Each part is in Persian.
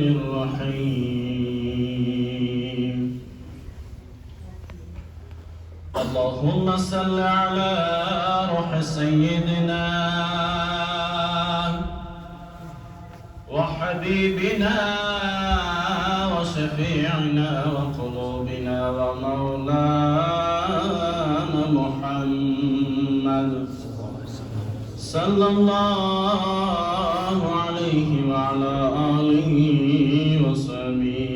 الرحيم اللهم صل على روح سيدنا وحبيبنا وشفيعنا وقلوبنا ومولانا محمد صلى الله عليه وعلى آله وصحبه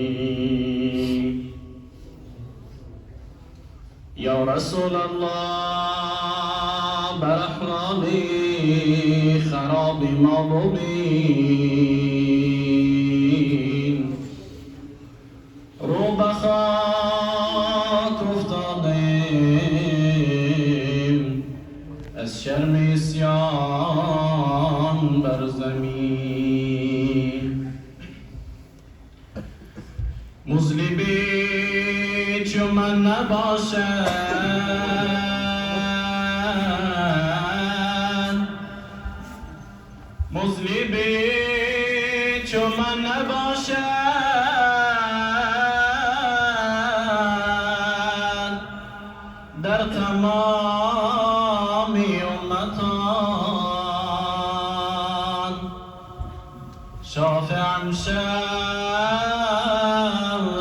يا رسول الله برحرابي خراب مضبين رو بخاک افتادیم از شرم اسیان بر زمین مذنبی چو من نباشد مذنبی چو من نباشد در تمامی امتان شافعم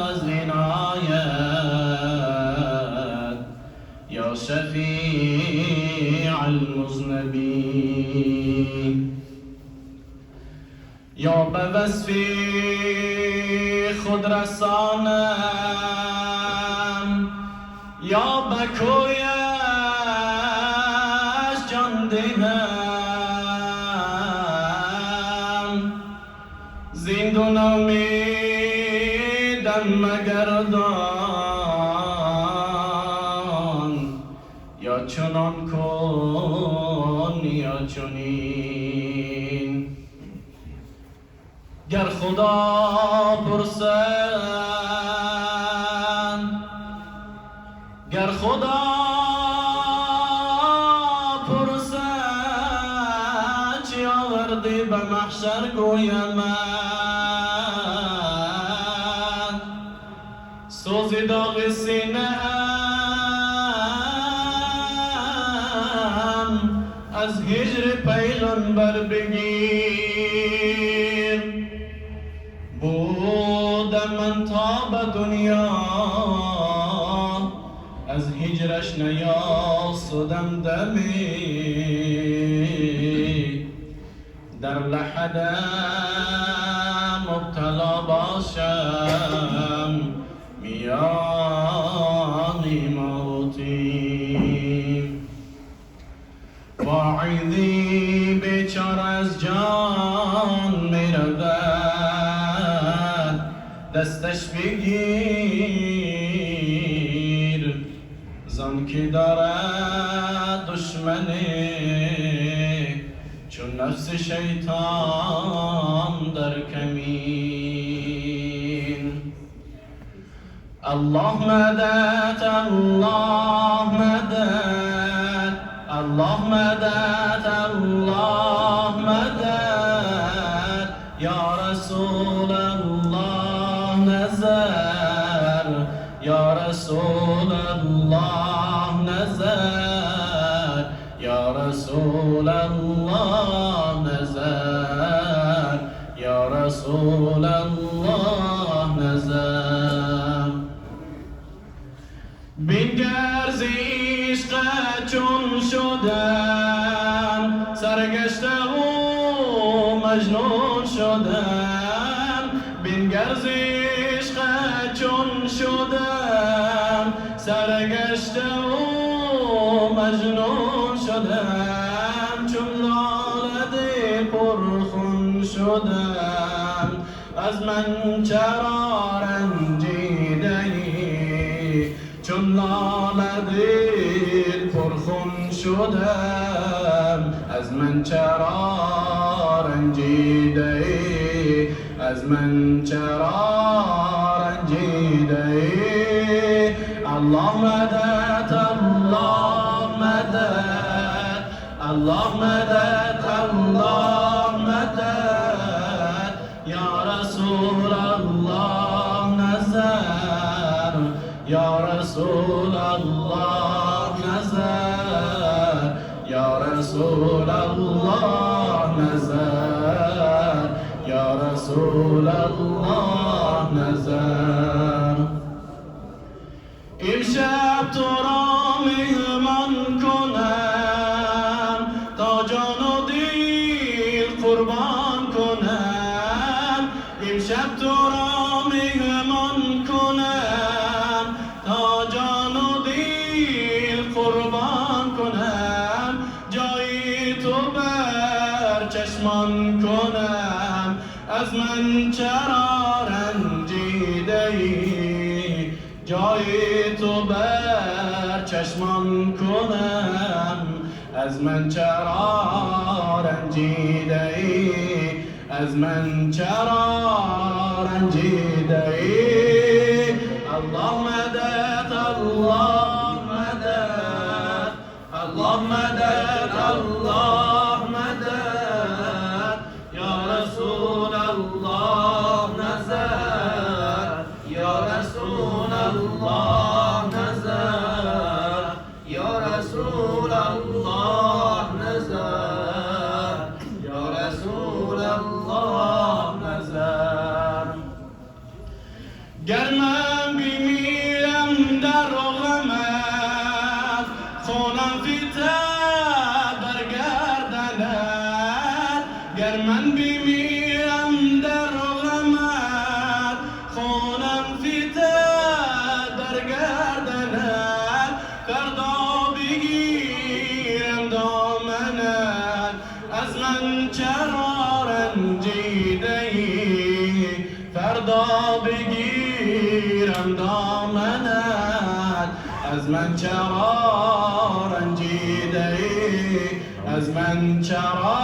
از عنایت یا شفیع المذنبین یا به وصف خود رسانم یا به کویش جان دهم زندون امیدم مگردان یا چنان کن یا چنین گر خدا پرسد گر خدا پرسد چی آوردی به محشر گویم سوز داغ سینه ام از هجر پیغمبر بگیر بودم من تا به دنیا از هجرش نیاسودم دمی در لحدم مبتلا باشم میان موتی واعظی بیچار از جان میرود دستش بگیر زان که دارد دشمنه چون نفس شیطان در کمین الله مدد الله مدد الله مدد الله مدد یا رسول الله نظر یا رسول الله نظر یا رسول الله نظر یا رسول الله نظر بنگر ز عشق چون شدم سرگشته و مجنون شدم بنگر ز عشق چون شدم سرگشته و مجنون شدم چون لاله پرخون شدم از من چرا رنجیده ای چون لاله پرخون شدم از من چرا رنجیده ای از من چرا رنجیده ای الله مدد الله مدد الله مدد الله مدد یا رسول رسول الله نظر یا رسول الله نظر یا رسول الله نظر یا رسول الله نظر امشب تو را مهمان کنم تا جان و دل قربان کنم امشب تو را مهمان کنم تا جان و دل قربان کنم جای تو بر چشمان کنم از من چرا رنجیده ای جای تو بر چشمان کنم از من چرا رنجیده ای از من چرا رنجیده ای الله مدد الله مدد الله مدد الله مدد یا رسول الله نظر یا رسول الله نظر یا رسول الله نظر یا رسول الله نظر گر من بمیرم در غمت خونم فیتد برگردند گر من بمیرم در غمت خونم فیتد برگردند فردا بگیرم دامنت از من چرا رنجیده ای فردا بگیرم دامنت از من چرا رنجیده ای از من چرا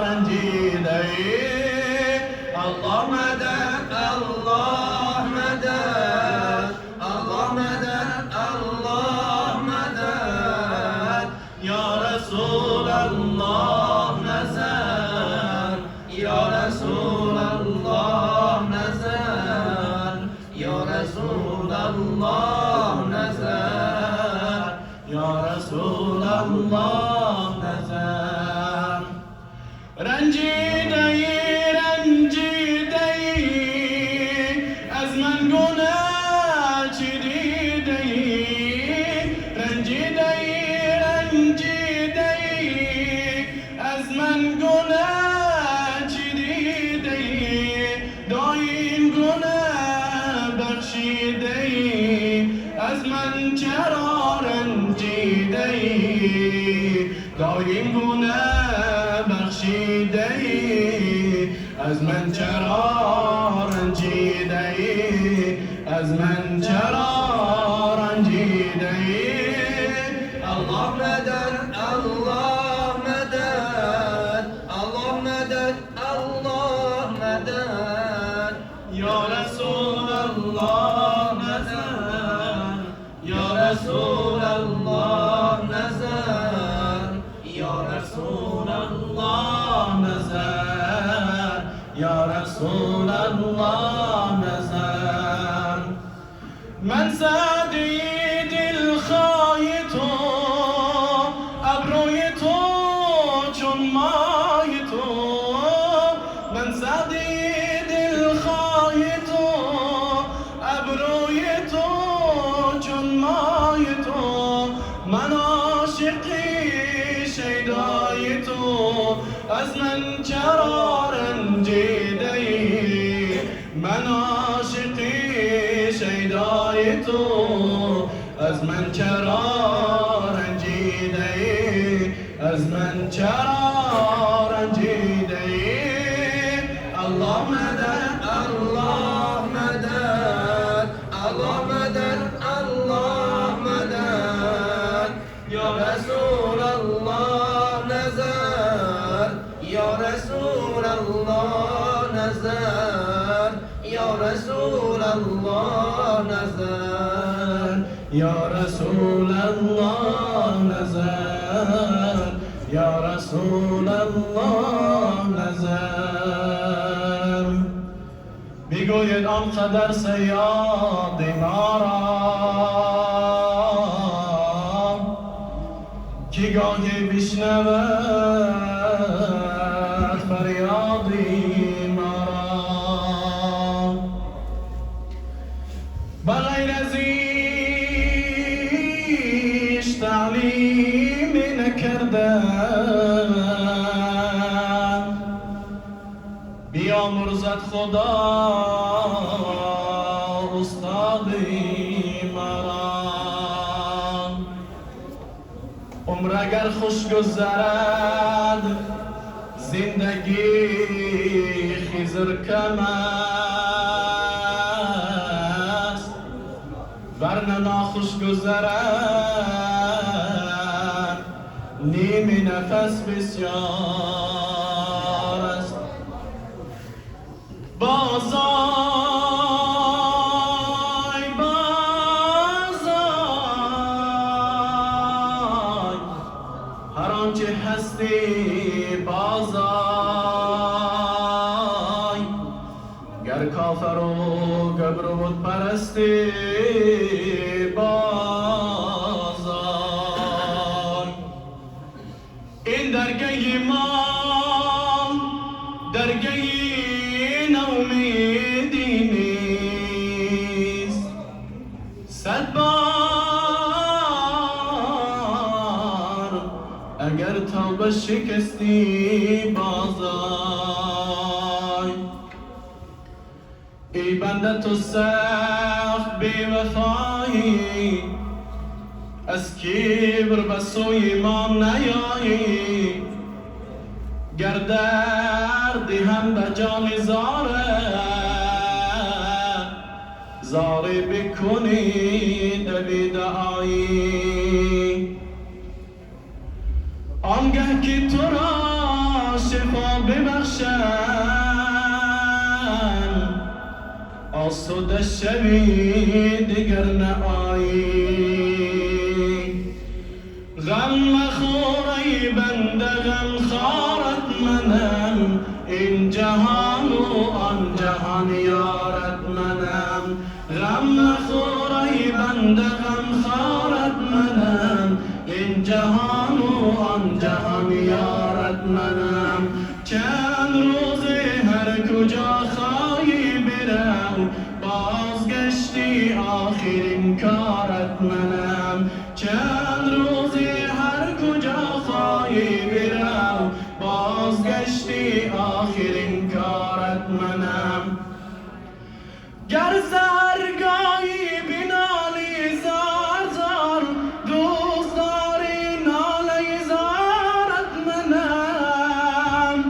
رنجیده ای الله مدد الله مدد الله مدد الله مدد یا رسول الله نظر یا رسول الله نظر یا رسول الله نظر یا رسول الله نظر رنجیده ای رنجیده ای از من گناه چی دیده ای رنجیده ای رنجیده ای از من گناه چی دیده ای دایم گناه بخشیده ای از من چرا رنجیده ای دایم گناه بخشیده ای از من چرا رنجیده ای از من چرا رنجیده ای الله مدد الله مدد الله مدد الله مدد یا رسول الله نظر یا رسول الله نظر یا رسول الله نظر یا رسول الله نظر من سعدی دلخواه تو ابروی تو چون ماه تو من سعدی دلخواه تو ابروی تو چون ماه تو من عاشقی شیدای تو از من چرا رنجیده ای من عاشقی شیدای تو از من چرا رنجیده ای از من چرا رنجیده ای الله مدد الله مدد الله مدد الله مدد یا رسول الله نظر یا رسول الله نظر یا رسول الله نظر یا رسول الله نظر یا رسول الله نظر میگوید آنقدر صیاد ما را که گاهی بشنود فریادی ما را بغیر از ایش تعلیمی نکردن بیامرزد خدا استادی مرا عمر اگر خوش گذرد زندگی خیزر کم است ورنه ناخوش گذرد نیمی نفس بسیار است بازای بازای هر آنچه هستی بازای گر کافر و گبر و بت پرستی بازای این درگه ما درگه نومیدی نیست صد بار اگر توبه شکستی بازای ای بنده تو سخت بی وفایی از کبر به سوی ما نیایی گر دردی هم به جان زاره بکنی دلی دعایی آنگه که تو را شفا ببخشم آسوده شوی دیگر نآیی غم مخور ای بنده غم خارت منم این جهان و آن جهان یارت منم غم مخور ای بنده غم خارت منم این جهان و آن جهان یارت منم چند روز هر کجا خواهی برم بازگشتی آخرین کارت منم چند روز هر کجا خواهی برم بازگشتی آخرین کارت منم گر زرگاهی بنالی زار زار دوست داری نالی زارت منم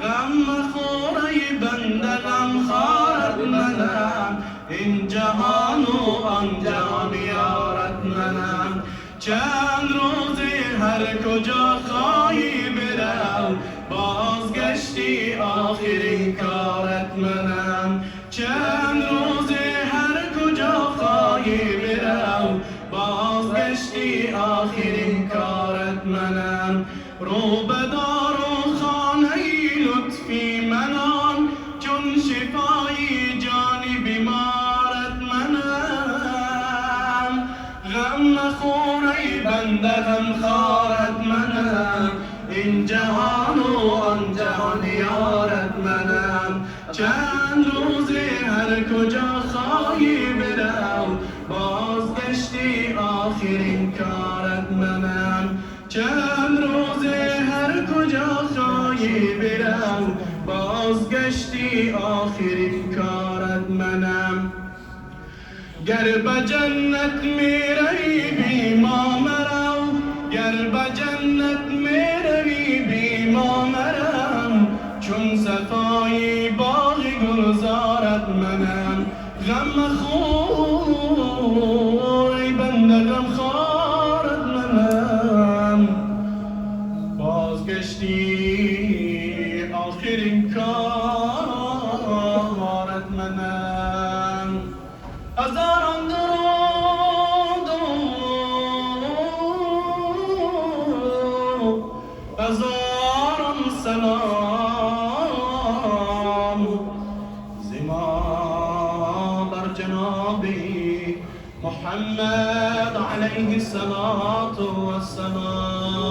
غم مخور ای بنده غم خارت منم این جهان و آن جهان یارت منم چند روز هر کجا خواهی برم بازگشتی آخرین کارت منم چند روز هر کجا خواهی برم بازگشتی آخرین کارت منم رو بدار و خانه لطفی منان چون شفای جانی بیمارت منم غم مخور ای بنده غم خارت منم این جهان و آن جهان یارت منم چند روز هر کجا خواهی برم بازگشتی آخرین کارت منم چند روز هر کجا خواهی برم بازگشتی آخرین کارت منم گر به جنت میروی بی ما مرو گر به جنت میروی بی ما مرم چون صفای باغ گلزارت منم غم مخور ای بنده غم خارت منم بازگشتی آخرین کارت منم هزاران درود هزاران سلام زمان محمد عليه الصلاة والسلام.